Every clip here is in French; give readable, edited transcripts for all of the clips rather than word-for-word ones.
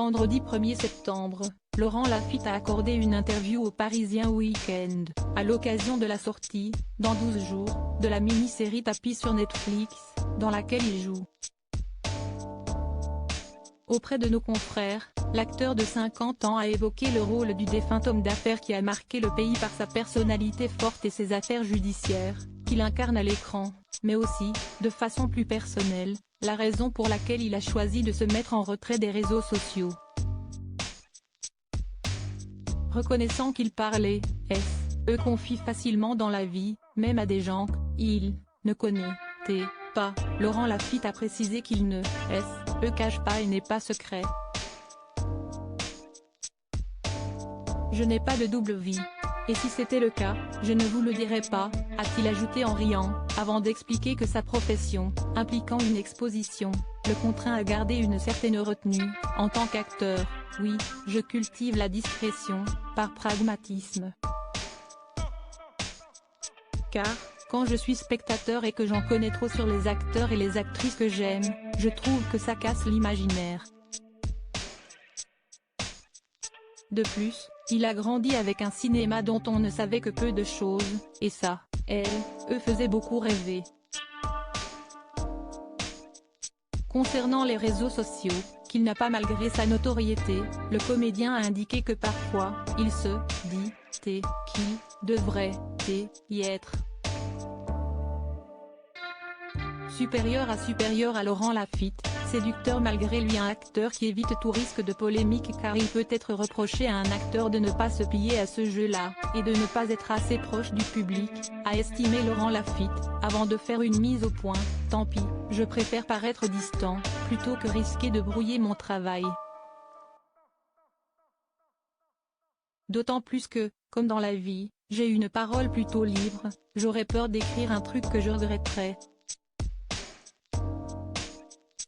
Vendredi 1er septembre, Laurent Laffitte a accordé une interview au Parisien Week-end, à l'occasion de la sortie, dans 12 jours, de la mini-série Tapis sur Netflix, dans laquelle il joue. Auprès de nos confrères, l'acteur de 50 ans a évoqué le rôle du défunt homme d'affaires qui a marqué le pays par sa personnalité forte et ses affaires judiciaires, qu'il incarne à l'écran, mais aussi, de façon plus personnelle, la raison pour laquelle il a choisi de se mettre en retrait des réseaux sociaux. Reconnaissant qu'il parlait, confie facilement dans la vie, même à des gens qu'il ne connaissait pas, Laurent Laffitte a précisé qu'il ne cache pas et n'est pas secret. Je n'ai pas de double vie. Et si c'était le cas, je ne vous le dirais pas, a-t-il ajouté en riant, avant d'expliquer que sa profession, impliquant une exposition, le contraint à garder une certaine retenue. En tant qu'acteur, oui, je cultive la discrétion, par pragmatisme. Car, quand je suis spectateur et que j'en connais trop sur les acteurs et les actrices que j'aime, je trouve que ça casse l'imaginaire. De plus, il a grandi avec un cinéma dont on ne savait que peu de choses, et ça, faisait beaucoup rêver. Concernant les réseaux sociaux, qu'il n'a pas malgré sa notoriété, le comédien a indiqué que parfois, il se dit qu'il devrait y être supérieur à Laurent Laffitte, séducteur malgré lui, un acteur qui évite tout risque de polémique car il peut être reproché à un acteur de ne pas se plier à ce jeu-là, et de ne pas être assez proche du public, a estimé Laurent Laffitte, avant de faire une mise au point. Tant pis, je préfère paraître distant, plutôt que risquer de brouiller mon travail. D'autant plus que, comme dans la vie, j'ai une parole plutôt libre, j'aurais peur d'écrire un truc que je regretterais.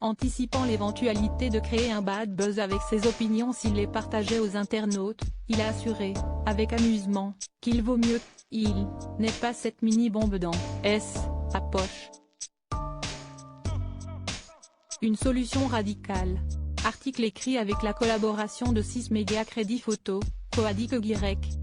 Anticipant l'éventualité de créer un bad buzz avec ses opinions s'il les partageait aux internautes, il a assuré, avec amusement, qu'il vaut mieux qu'il n'ait pas cette mini-bombe dans sa poche. Une solution radicale. Article écrit avec la collaboration de 6 médias Crédit Photo, Coadic Y.